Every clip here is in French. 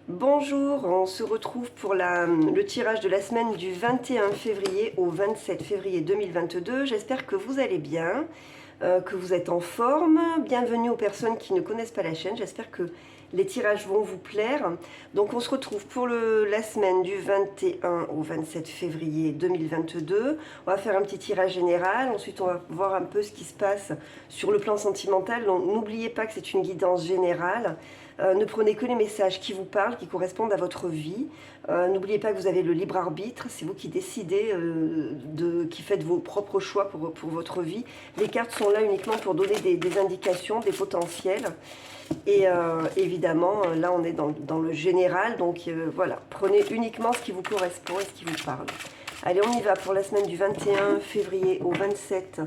Bonjour, on se retrouve pour le tirage de la semaine du 21 février au 27 février 2022. J'espère que vous allez bien, que vous êtes en forme. Bienvenue aux personnes qui ne connaissent pas la chaîne. J'espère que les tirages vont vous plaire. Donc on se retrouve pour la semaine du 21 au 27 février 2022. On va faire un petit tirage général. Ensuite on va voir un peu ce qui se passe sur le plan sentimental. Donc n'oubliez pas que c'est une guidance générale. Ne prenez que les messages qui vous parlent, qui correspondent à votre vie. N'oubliez pas que vous avez le libre arbitre, c'est vous qui décidez, qui faites vos propres choix pour votre vie. Les cartes sont là uniquement pour donner des indications, des potentiels. Et évidemment, là on est dans le général, donc voilà, prenez uniquement ce qui vous correspond et ce qui vous parle. Allez, on y va pour la semaine du 21 février au 27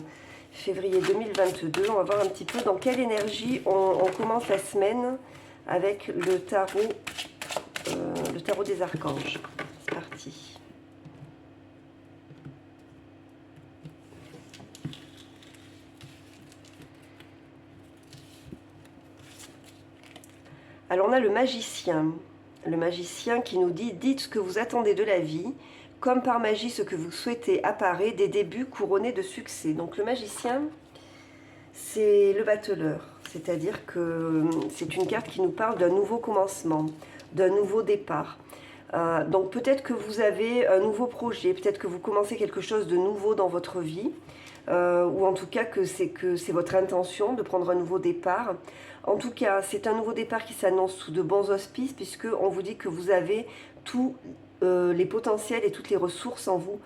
février 2022. On va voir un petit peu dans quelle énergie on commence la semaine avec le tarot des archanges. C'est parti. Alors on a le magicien qui nous dit: dites ce que vous attendez de la vie, comme par magie ce que vous souhaitez apparaît, des débuts couronnés de succès. Donc le magicien, c'est le battleur, c'est-à-dire que c'est une carte qui nous parle d'un nouveau commencement, d'un nouveau départ. Donc peut-être que vous avez un nouveau projet, peut-être que vous commencez quelque chose de nouveau dans votre vie, ou en tout cas que c'est votre intention de prendre un nouveau départ. En tout cas, c'est un nouveau départ qui s'annonce sous de bons auspices, puisqu'on vous dit que vous avez tous les potentiels et toutes les ressources en vous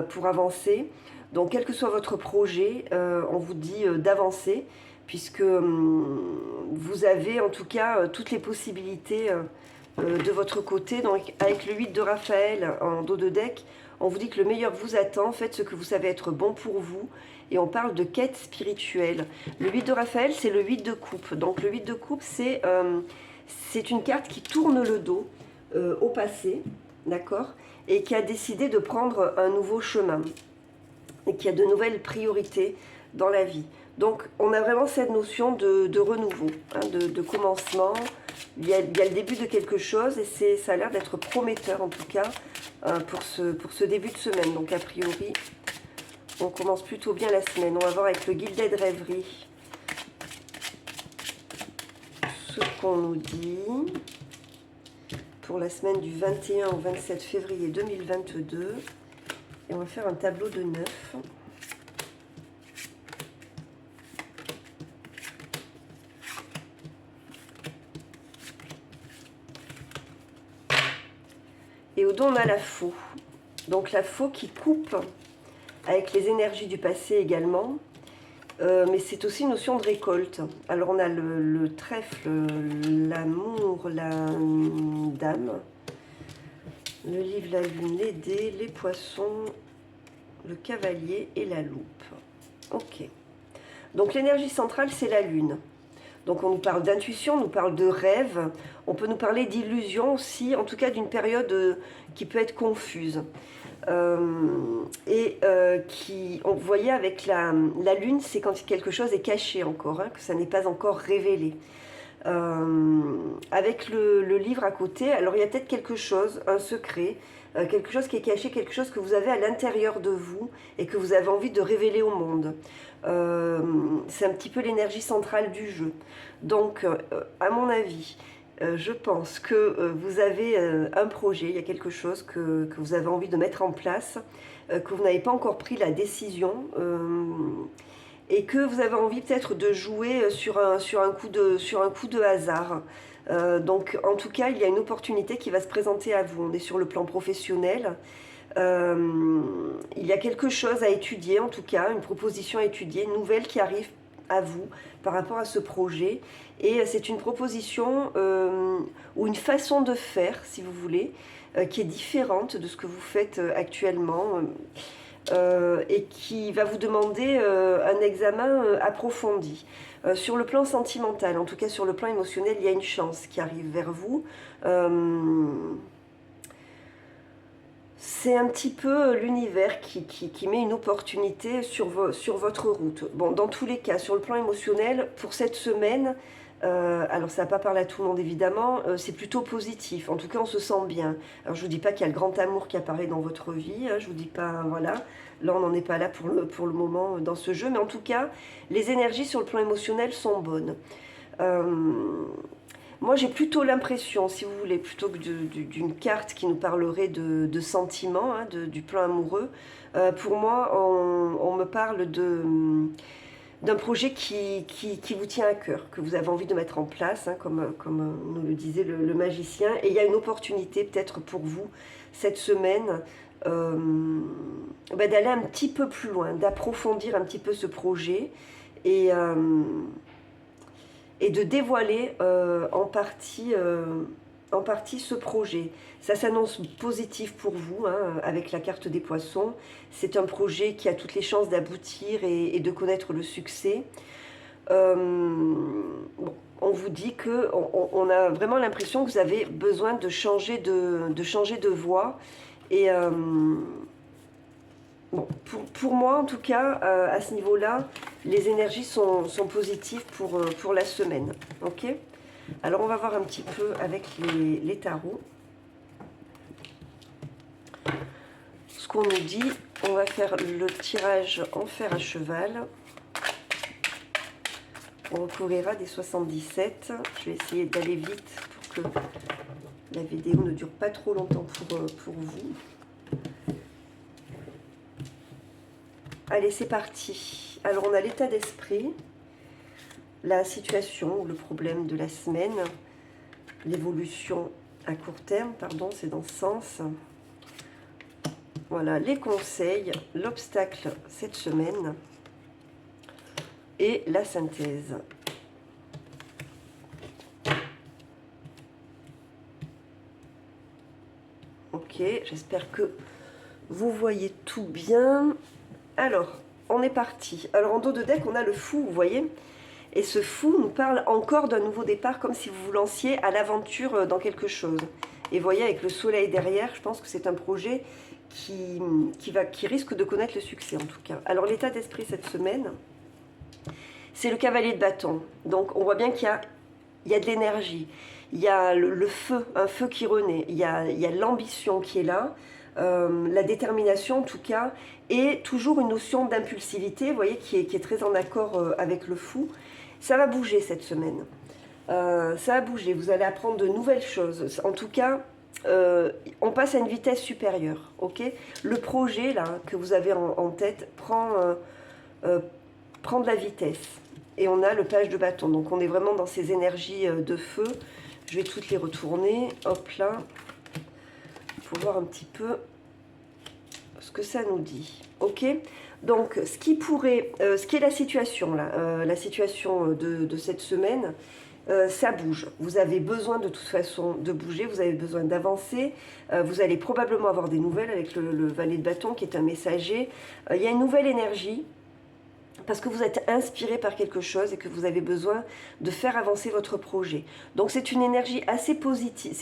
pour avancer. Donc quel que soit votre projet, on vous dit d'avancer, puisque vous avez en tout cas toutes les possibilités de votre côté. Donc avec le 8 de Raphaël en dos de deck, on vous dit que le meilleur vous attend, faites ce que vous savez être bon pour vous. Et on parle de quête spirituelle. Le 8 de Raphaël, c'est le 8 de coupe. Donc le 8 de coupe, c'est une carte qui tourne le dos au passé, d'accord, et qui a décidé de prendre un nouveau chemin, et qui a de nouvelles priorités dans la vie. Donc on a vraiment cette notion de renouveau, hein, de commencement. Il y a le début de quelque chose et ça a l'air d'être prometteur en tout cas pour ce début de semaine. Donc a priori, on commence plutôt bien la semaine. On va voir avec le Gilded Rêverie ce qu'on nous dit pour la semaine du 21 au 27 février 2022. Et on va faire un tableau de 9. Et au dos, on a la faux. Donc la faux qui coupe avec les énergies du passé également. Mais c'est aussi une notion de récolte. Alors on a le trèfle, l'amour, la dame, le livre, la lune, les dés, les poissons, le cavalier et la loupe. Ok. Donc l'énergie centrale, c'est la lune. Donc on nous parle d'intuition, on nous parle de rêve, on peut nous parler d'illusion aussi, en tout cas d'une période qui peut être confuse. Vous voyez, avec la lune, c'est quand quelque chose est caché encore, hein, que ça n'est pas encore révélé. Avec le livre à côté, alors il y a peut-être quelque chose, un secret, quelque chose qui est caché, quelque chose que vous avez à l'intérieur de vous et que vous avez envie de révéler au monde. C'est un petit peu l'énergie centrale du jeu. Donc, à mon avis, je pense que vous avez un projet, il y a quelque chose que vous avez envie de mettre en place, que vous n'avez pas encore pris la décision, et que vous avez envie peut-être de jouer sur un coup de hasard. Donc en tout cas, il y a une opportunité qui va se présenter à vous. On est sur le plan professionnel. Il y a quelque chose à étudier, en tout cas, une proposition à étudier, une nouvelle qui arrive à vous par rapport à ce projet. Et c'est une proposition ou une façon de faire, si vous voulez, qui est différente de ce que vous faites actuellement. Et qui va vous demander un examen approfondi. Sur le plan sentimental, en tout cas sur le plan émotionnel, il y a une chance qui arrive vers vous. C'est un petit peu l'univers qui met une opportunité sur votre route. Bon, dans tous les cas, sur le plan émotionnel, pour cette semaine, Alors ça va pas parler à tout le monde évidemment, c'est plutôt positif, en tout cas on se sent bien. Alors je vous dis pas qu'il y a le grand amour qui apparaît dans votre vie, hein, je vous dis pas, voilà, là on n'en est pas là pour le moment dans ce jeu, mais en tout cas les énergies sur le plan émotionnel sont bonnes. Moi j'ai plutôt l'impression, si vous voulez, plutôt que d'une carte qui nous parlerait de sentiments, hein, du plan amoureux, pour moi on me parle d'un projet qui vous tient à cœur, que vous avez envie de mettre en place, hein, comme nous le disait le magicien. Et il y a une opportunité peut-être pour vous, cette semaine, d'aller un petit peu plus loin, d'approfondir un petit peu ce projet et de dévoiler en partie ce projet. Ça s'annonce positif pour vous, hein, avec la carte des poissons. C'est un projet qui a toutes les chances d'aboutir et de connaître le succès. Bon, on vous dit qu'on a vraiment l'impression que vous avez besoin de changer de voie. Et bon, pour moi, en tout cas, à ce niveau-là, les énergies sont positives pour la semaine. Ok ? Alors, on va voir un petit peu avec les tarots. Ce qu'on nous dit, on va faire le tirage en fer à cheval. On recouvrira des 77. Je vais essayer d'aller vite pour que la vidéo ne dure pas trop longtemps pour vous. Allez, c'est parti. Alors, on a l'état d'esprit, la situation ou le problème de la semaine, l'évolution à court terme, pardon, c'est dans ce sens. Voilà, les conseils, l'obstacle cette semaine et la synthèse. Ok, j'espère que vous voyez tout bien. Alors, on est parti. Alors, en dos de deck, on a le fou, vous voyez ? Et ce fou nous parle encore d'un nouveau départ, comme si vous vous lanciez à l'aventure dans quelque chose. Et vous voyez, avec le soleil derrière, je pense que c'est un projet qui risque de connaître le succès, en tout cas. Alors, l'état d'esprit cette semaine, c'est le cavalier de bâton. Donc, on voit bien qu'il y a de l'énergie. Il y a le feu, un feu qui renaît. Il y a l'ambition qui est là. La détermination en tout cas, et toujours une notion d'impulsivité, vous voyez, qui est très en accord avec le fou. Ça va bouger cette semaine, ça va bouger, vous allez apprendre de nouvelles choses, en tout cas, on passe à une vitesse supérieure, ok ? Le projet là, que vous avez en tête prend de la vitesse, et on a le page de bâton, donc on est vraiment dans ces énergies de feu. Je vais toutes les retourner, hop là, pour voir un petit peu ce que ça nous dit. Ok, donc ce qui est la situation là, la situation de cette semaine, ça bouge. Vous avez besoin de toute façon de bouger, vous avez besoin d'avancer. Vous allez probablement avoir des nouvelles avec le valet de bâton qui est un messager. Il y a une nouvelle énergie, parce que vous êtes inspiré par quelque chose et que vous avez besoin de faire avancer votre projet. Donc c'est une énergie assez positive,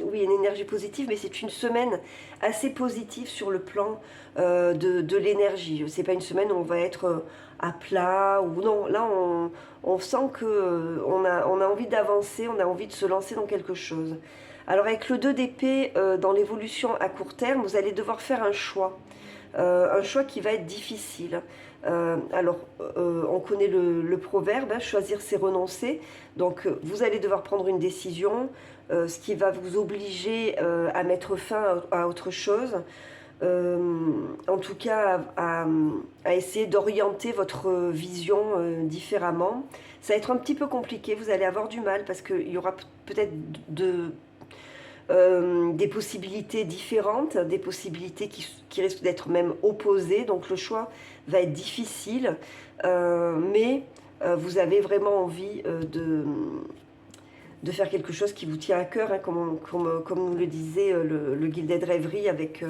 oui, une énergie positive, mais c'est une semaine assez positive sur le plan de l'énergie. C'est pas une semaine où on va être à plat, ou non, là on sent qu'on a envie d'avancer, on a envie de se lancer dans quelque chose. Alors avec le 2 d'épée, dans l'évolution à court terme, vous allez devoir faire un choix qui va être difficile. On connaît le proverbe, hein, choisir c'est renoncer. Donc vous allez devoir prendre une décision, ce qui va vous obliger à mettre fin à autre chose. En tout cas à essayer d'orienter votre vision différemment. Ça va être un petit peu compliqué, vous allez avoir du mal parce qu'il y aura peut-être des possibilités différentes, des possibilités qui risquent d'être même opposées, donc le choix va être difficile, mais vous avez vraiment envie de faire quelque chose qui vous tient à cœur, hein, comme nous le disait le Gilded Rêverie avec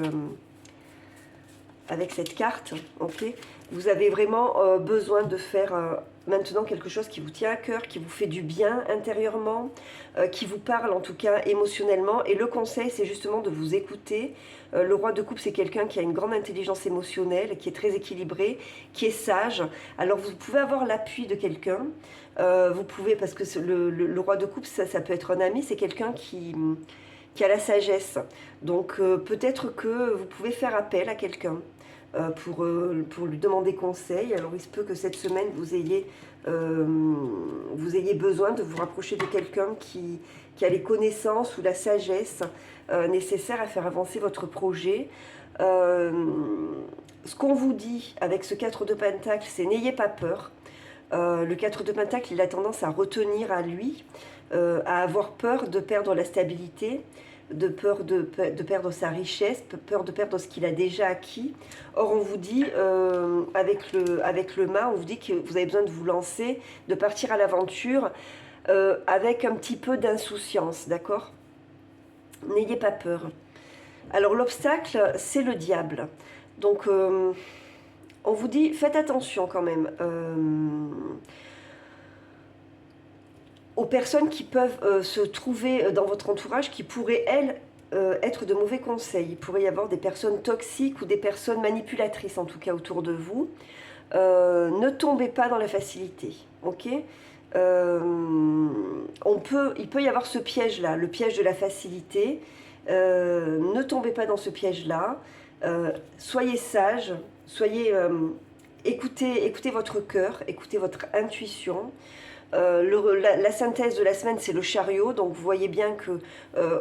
cette carte, ok ? Vous avez vraiment besoin de faire maintenant quelque chose qui vous tient à cœur, qui vous fait du bien intérieurement, qui vous parle en tout cas émotionnellement. Et le conseil, c'est justement de vous écouter. Le roi de coupe, c'est quelqu'un qui a une grande intelligence émotionnelle, qui est très équilibré, qui est sage. Alors vous pouvez avoir l'appui de quelqu'un. Vous pouvez, parce que le roi de coupe, ça peut être un ami, c'est quelqu'un qui a la sagesse. Donc peut-être que vous pouvez faire appel à quelqu'un pour lui demander conseil. Alors il se peut que cette semaine vous ayez besoin de vous rapprocher de quelqu'un qui a les connaissances ou la sagesse nécessaire à faire avancer votre projet. Ce qu'on vous dit avec ce 4 de Pentacle, c'est n'ayez pas peur. Le 4 de Pentacle, il a tendance à retenir à lui, à avoir peur de perdre la stabilité, de peur de perdre sa richesse, peur de perdre ce qu'il a déjà acquis. Or, on vous dit, avec le mât, on vous dit que vous avez besoin de vous lancer, de partir à l'aventure avec un petit peu d'insouciance, d'accord? N'ayez pas peur. Alors, l'obstacle, c'est le diable. Donc, on vous dit, faites attention quand même aux personnes qui peuvent se trouver dans votre entourage, qui pourraient, elles, être de mauvais conseils. Il pourrait y avoir des personnes toxiques ou des personnes manipulatrices, en tout cas, autour de vous. Ne tombez pas dans la facilité, ok? Il peut y avoir ce piège-là, le piège de la facilité. Ne tombez pas dans ce piège-là. Soyez sage, écoutez votre cœur, écoutez votre intuition. La synthèse de la semaine, c'est le chariot. Donc vous voyez bien que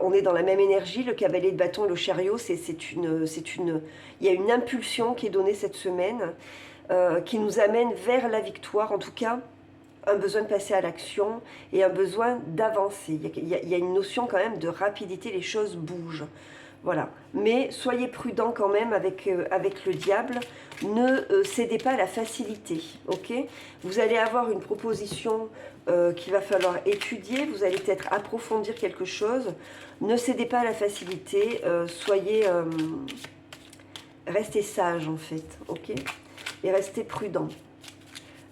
on est dans la même énergie. Le cavalier de bâton et le chariot, il y a une impulsion qui est donnée cette semaine, qui nous amène vers la victoire. En tout cas, un besoin de passer à l'action et un besoin d'avancer. Il y a une notion quand même de rapidité. Les choses bougent. Voilà. Mais soyez prudents quand même avec le diable. Ne cédez pas à la facilité. Ok? Vous allez avoir une proposition qu'il va falloir étudier. Vous allez peut-être approfondir quelque chose. Ne cédez pas à la facilité. Restez sage en fait. Ok? Et restez prudent.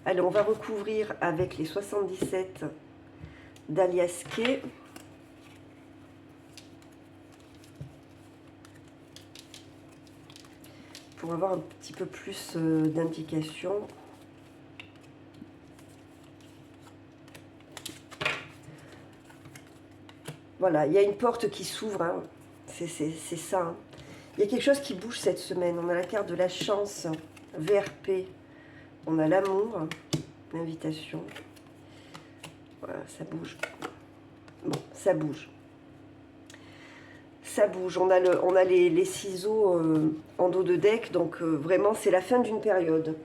Allez, on va recouvrir avec les 77 d'Alias Kay. Pour avoir un petit peu plus d'indications. Voilà, il y a une porte qui s'ouvre, hein. C'est ça. Hein. Il y a quelque chose qui bouge cette semaine. On a la carte de la chance, VRP. On a l'amour, l'invitation. Voilà, ça bouge. Bon, ça bouge. Ça bouge, on a les ciseaux en dos de deck, donc vraiment c'est la fin d'une période.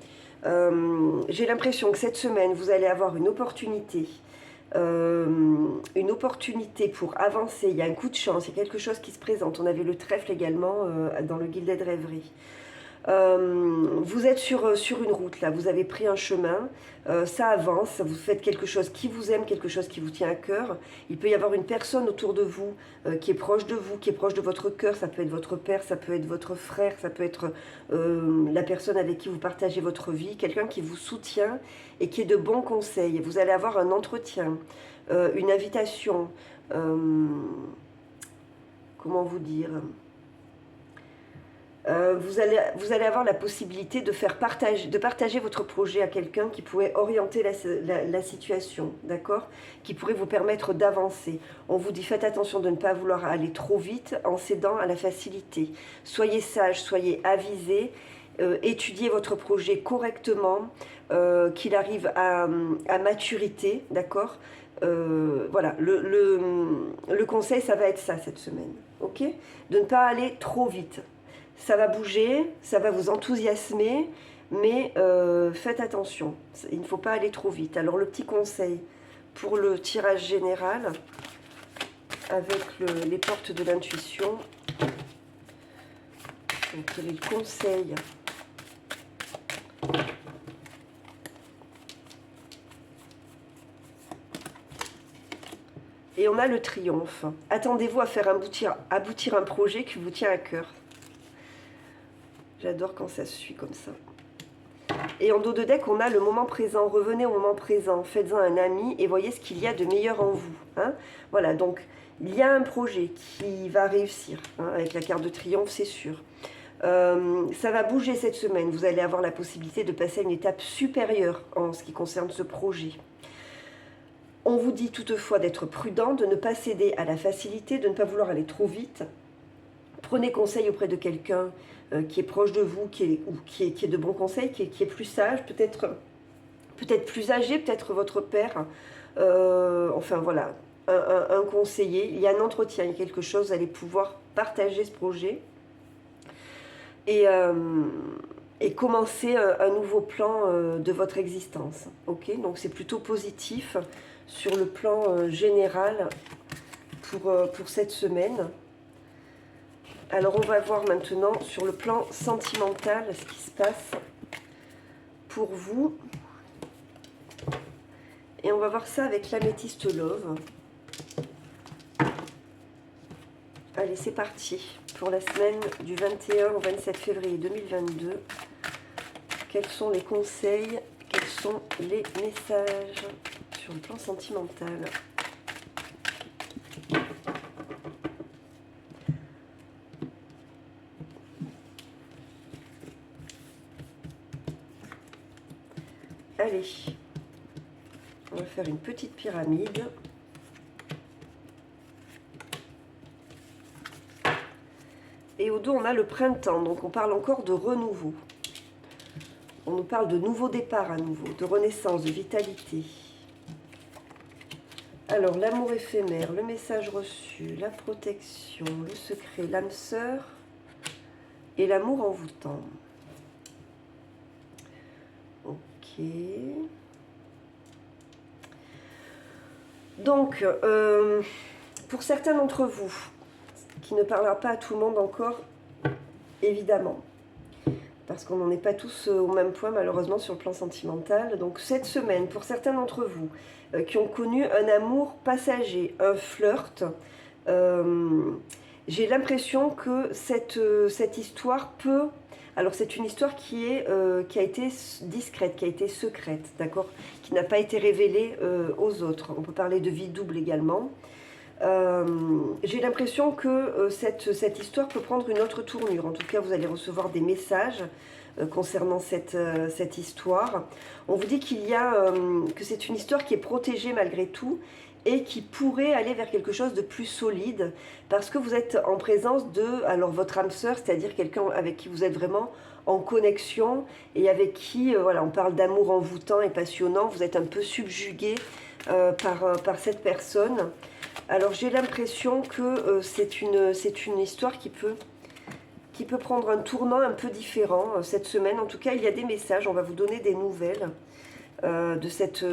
J'ai l'impression que cette semaine vous allez avoir une opportunité pour avancer. Il y a un coup de chance, il y a quelque chose qui se présente. On avait le trèfle également dans le Gilded Rêverie. Vous êtes sur une route là, vous avez pris un chemin, ça avance, vous faites quelque chose qui vous aime, quelque chose qui vous tient à cœur. Il peut y avoir une personne autour de vous qui est proche de vous, qui est proche de votre cœur. Ça peut être votre père, ça peut être votre frère, ça peut être la personne avec qui vous partagez votre vie, quelqu'un qui vous soutient et qui est de bons conseils. Vous allez avoir un entretien, une invitation, comment vous dire, vous allez avoir la possibilité de partager votre projet à quelqu'un qui pourrait orienter la situation, d'accord? Qui pourrait vous permettre d'avancer. On vous dit, faites attention de ne pas vouloir aller trop vite en cédant à la facilité. Soyez sage, soyez avisé, étudiez votre projet correctement, qu'il arrive à maturité, d'accord? Voilà, le conseil, ça va être ça cette semaine, ok? De ne pas aller trop vite. Ça va bouger, ça va vous enthousiasmer, mais faites attention, il ne faut pas aller trop vite. Alors le petit conseil pour le tirage général, avec les portes de l'intuition, donc quel est le conseil ? Et on a le triomphe. Attendez-vous à faire aboutir un projet qui vous tient à cœur. J'adore quand ça se suit comme ça. Et en dos de deck, on a le moment présent. Revenez au moment présent, faites-en un ami et voyez ce qu'il y a de meilleur en vous. Hein. Voilà, donc il y a un projet qui va réussir. Hein, avec la carte de triomphe, c'est sûr. Ça va bouger cette semaine. Vous allez avoir la possibilité de passer à une étape supérieure en ce qui concerne ce projet. On vous dit toutefois d'être prudent, de ne pas céder à la facilité, de ne pas vouloir aller trop vite. Prenez conseil auprès de quelqu'un qui est proche de vous, qui est de bons conseils, qui est plus sage, peut-être plus âgé, peut-être votre père. Enfin voilà, un conseiller. Il y a un entretien, il y a quelque chose, vous allez pouvoir partager ce projet. Et commencer un nouveau plan de votre existence. Ok, donc c'est plutôt positif sur le plan général pour cette semaine. Alors on va voir maintenant sur le plan sentimental ce qui se passe pour vous. Et on va voir ça avec l'améthyste Love. Allez, c'est parti pour la semaine du 21 au 27 février 2022. Quels sont les conseils, quels sont les messages sur le plan sentimental? Allez, on va faire une petite pyramide. Et au dos, on a le printemps, donc on parle encore de renouveau. On nous parle de nouveau départ à nouveau, de renaissance, de vitalité. Alors, l'amour éphémère, le message reçu, la protection, le secret, l'âme sœur et l'amour envoûtant. Ok. Donc, pour certains d'entre vous, qui ne parlera pas à tout le monde encore, évidemment, parce qu'on n'en est pas tous au même point malheureusement sur le plan sentimental. Donc cette semaine, pour certains d'entre vous qui ont connu un amour passager, un flirt, j'ai l'impression que cette histoire peut... Alors c'est une histoire qui a été discrète, qui a été secrète, d'accord, qui n'a pas été révélée aux autres. On peut parler de vie double également. J'ai l'impression que cette histoire peut prendre une autre tournure. En tout cas, vous allez recevoir des messages concernant cette histoire. On vous dit que c'est une histoire qui est protégée malgré tout et qui pourrait aller vers quelque chose de plus solide parce que vous êtes en présence de votre âme sœur, c'est-à-dire quelqu'un avec qui vous êtes vraiment en connexion et avec qui, voilà, on parle d'amour envoûtant et passionnant. Vous êtes un peu subjugué par cette personne. Alors j'ai l'impression que c'est une histoire qui peut prendre un tournant un peu différent cette semaine. En tout cas, il y a des messages, on va vous donner des nouvelles de cette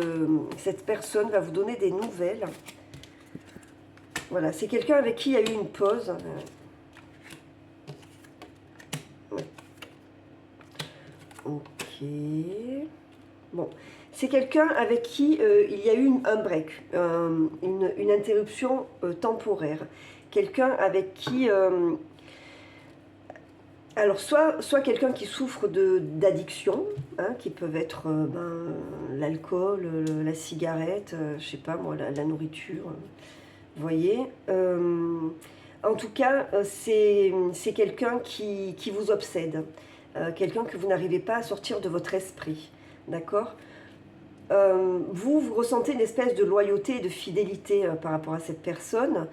personne, va vous donner des nouvelles. Voilà, c'est quelqu'un avec qui il y a eu une pause. Ouais. Ok. Bon. C'est quelqu'un avec qui il y a eu un break, une interruption temporaire. Quelqu'un avec qui... alors, soit quelqu'un qui souffre d'addiction, hein, qui peuvent être l'alcool, la cigarette, je sais pas moi, la nourriture, vous voyez. En tout cas, c'est quelqu'un qui vous obsède, quelqu'un que vous n'arrivez pas à sortir de votre esprit, d'accord. Vous ressentez une espèce de loyauté et de fidélité par rapport à cette personne.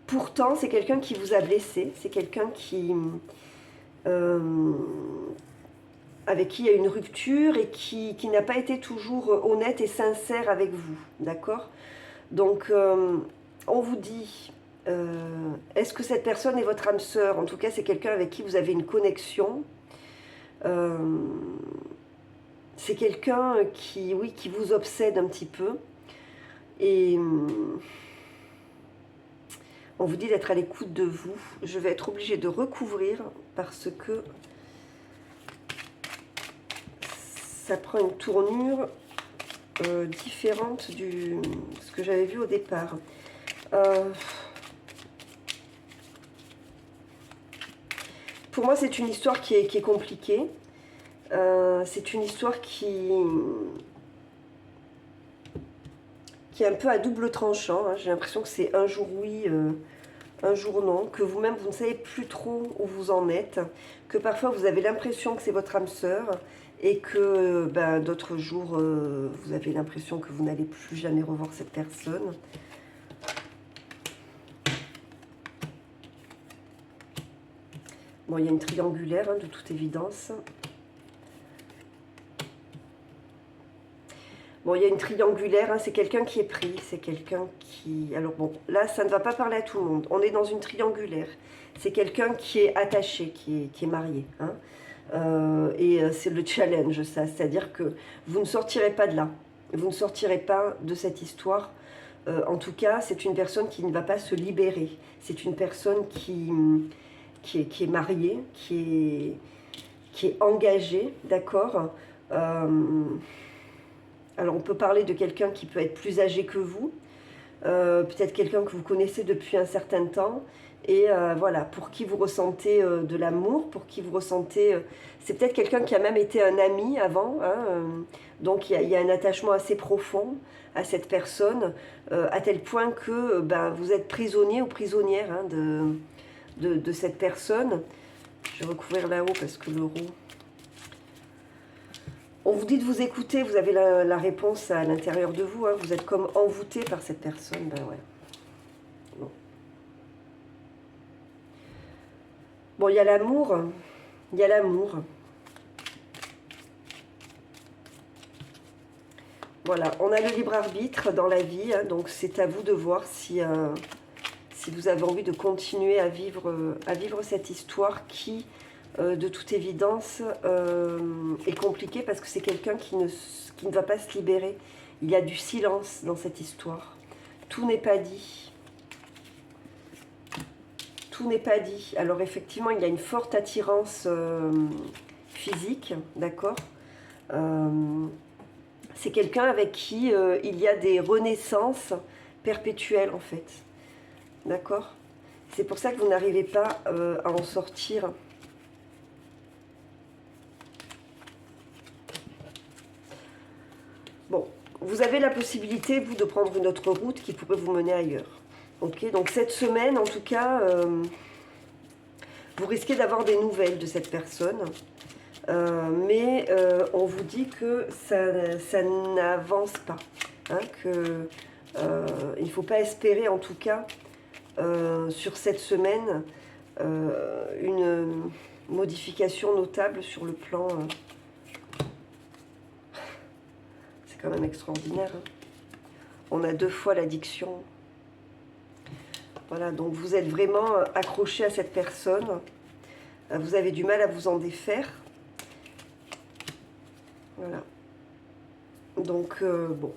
Pourtant, c'est quelqu'un qui vous a blessé, c'est quelqu'un avec qui il y a une rupture et qui n'a pas été toujours honnête et sincère avec vous, d'accord? Donc, on vous dit, est-ce que cette personne est votre âme sœur? En tout cas, c'est quelqu'un avec qui vous avez une connexion. C'est quelqu'un qui vous obsède un petit peu. Et on vous dit d'être à l'écoute de vous. Je vais être obligée de recouvrir parce que ça prend une tournure différente de ce que j'avais vu au départ. Pour moi, c'est une histoire qui est compliquée. C'est une histoire qui est un peu à double tranchant. Hein. J'ai l'impression que c'est un jour oui, un jour non, que vous-même vous ne savez plus trop où vous en êtes, que parfois vous avez l'impression que c'est votre âme sœur et que ben, d'autres jours vous avez l'impression que vous n'allez plus jamais revoir cette personne. Bon, il y a une triangulaire hein, de toute évidence. Bon, il y a une triangulaire, hein, c'est quelqu'un qui est pris, c'est quelqu'un qui... Alors bon, là, ça ne va pas parler à tout le monde. On est dans une triangulaire. C'est quelqu'un qui est attaché, qui est marié. Hein. C'est le challenge, ça. C'est-à-dire que vous ne sortirez pas de là. Vous ne sortirez pas de cette histoire. En tout cas, c'est une personne qui ne va pas se libérer. C'est une personne qui est mariée, qui est engagée, d'accord. Alors on peut parler de quelqu'un qui peut être plus âgé que vous, peut-être quelqu'un que vous connaissez depuis un certain temps, et voilà, pour qui vous ressentez de l'amour, pour qui vous ressentez... c'est peut-être quelqu'un qui a même été un ami avant, hein, donc il y a un attachement assez profond à cette personne, à tel point que ben, vous êtes prisonnier ou prisonnière hein, de cette personne. Je vais recouvrir là-haut parce que le roux... On vous dit de vous écouter, vous avez la réponse à l'intérieur de vous. Hein, vous êtes comme envoûté par cette personne. Ben ouais. Bon, bon, il y a l'amour. Il y a l'amour. Voilà, on a le libre arbitre dans la vie. Hein, donc c'est à vous de voir si vous avez envie de continuer à vivre cette histoire qui... de toute évidence, est compliqué parce que c'est quelqu'un qui ne va pas se libérer. Il y a du silence dans cette histoire. Tout n'est pas dit. Tout n'est pas dit. Alors effectivement, il y a une forte attirance physique, d'accord. C'est quelqu'un avec qui il y a des renaissances perpétuelles en fait. D'accord. C'est pour ça que vous n'arrivez pas à en sortir. Bon, vous avez la possibilité, vous, de prendre une autre route qui pourrait vous mener ailleurs. Ok, donc cette semaine, en tout cas, vous risquez d'avoir des nouvelles de cette personne. Mais on vous dit que ça n'avance pas. Hein, il ne faut pas espérer, en tout cas, sur cette semaine, une modification notable sur le plan... c'est quand même extraordinaire. Hein. On a 2 fois l'addiction. Voilà, donc vous êtes vraiment accroché à cette personne. Vous avez du mal à vous en défaire. Voilà. Donc, bon.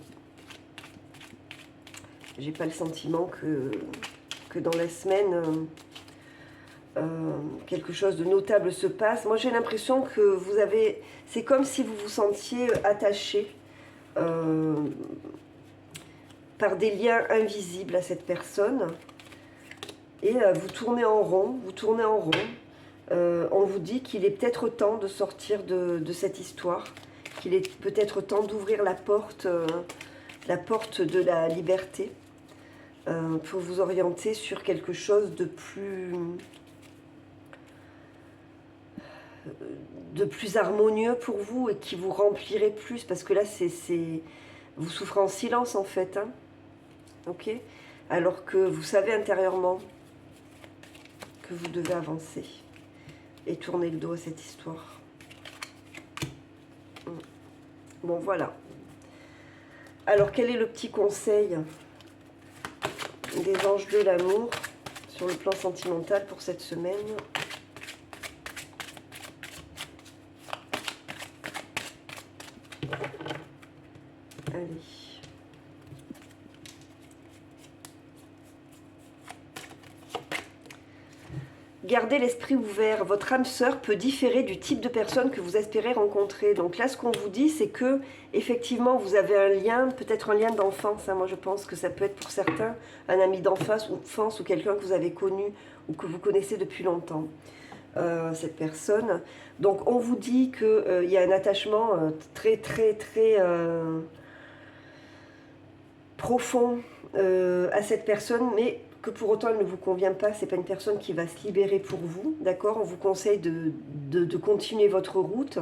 J'ai pas le sentiment que dans la semaine, quelque chose de notable se passe. Moi, j'ai l'impression que vous avez... C'est comme si vous vous sentiez attaché par des liens invisibles à cette personne. Et vous tournez en rond, vous tournez en rond. On vous dit qu'il est peut-être temps de sortir de cette histoire, qu'il est peut-être temps d'ouvrir la porte de la liberté, pour vous orienter sur quelque chose de plus harmonieux pour vous et qui vous remplirait plus, parce que là, vous souffrez en silence en fait, hein, ok, alors que vous savez intérieurement que vous devez avancer et tourner le dos à cette histoire. Bon, voilà. Alors, quel est le petit conseil des anges de l'amour sur le plan sentimental pour cette semaine? Allez. Gardez l'esprit ouvert. Votre âme sœur peut différer du type de personne que vous espérez rencontrer. Donc là, ce qu'on vous dit, c'est que effectivement, vous avez un lien, peut-être un lien d'enfance. Hein. Moi, je pense que ça peut être pour certains un ami d'enfance ou quelqu'un que vous avez connu ou que vous connaissez depuis longtemps. cette personne. Donc on vous dit qu'il y a un attachement très profond à cette personne, mais que pour autant elle ne vous convient pas. C'est pas une personne qui va se libérer pour vous, d'accord? On vous conseille de continuer votre route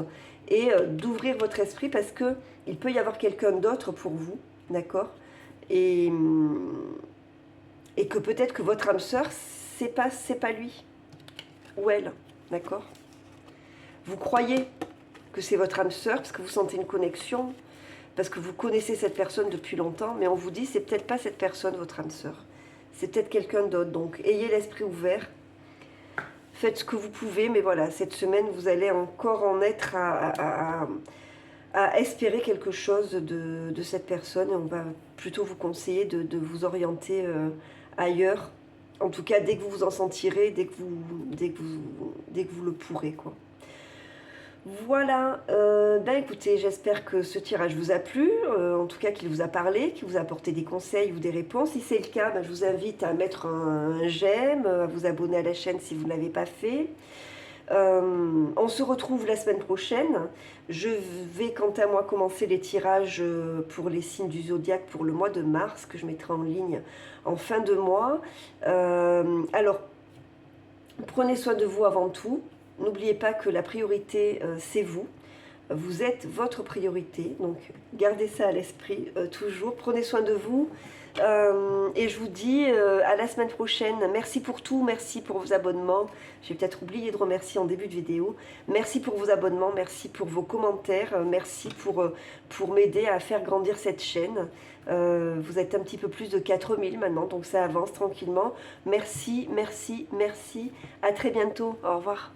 et d'ouvrir votre esprit, parce que il peut y avoir quelqu'un d'autre pour vous, d'accord? Et que peut-être que votre âme sœur, c'est pas lui ou elle, d'accord? Vous croyez que c'est votre âme sœur parce que vous sentez une connexion, parce que vous connaissez cette personne depuis longtemps, mais on vous dit c'est peut-être pas cette personne, votre âme sœur. C'est peut-être quelqu'un d'autre. Donc ayez l'esprit ouvert, faites ce que vous pouvez, mais voilà, cette semaine, vous allez encore en être à espérer quelque chose de cette personne, et on va plutôt vous conseiller de vous orienter ailleurs. En tout cas, dès que vous vous en sentirez, dès que vous le pourrez, quoi. Voilà, ben écoutez, j'espère que ce tirage vous a plu, en tout cas qu'il vous a parlé, qu'il vous a apporté des conseils ou des réponses. Si c'est le cas, ben je vous invite à mettre un j'aime, à vous abonner à la chaîne si vous ne l'avez pas fait. On se retrouve la semaine prochaine. Je vais quant à moi commencer les tirages pour les signes du zodiaque pour le mois de mars, que je mettrai en ligne en fin de mois. Alors, prenez soin de vous avant tout. N'oubliez pas que la priorité, c'est vous. Vous êtes votre priorité. Donc, gardez ça à l'esprit toujours. Prenez soin de vous. Et je vous dis à la semaine prochaine. Merci pour tout. Merci pour vos abonnements. J'ai peut-être oublié de remercier en début de vidéo. Merci pour vos abonnements. Merci pour vos commentaires. Merci pour m'aider à faire grandir cette chaîne. Vous êtes un petit peu plus de 4000 maintenant. Donc, ça avance tranquillement. Merci, merci, merci. À très bientôt. Au revoir.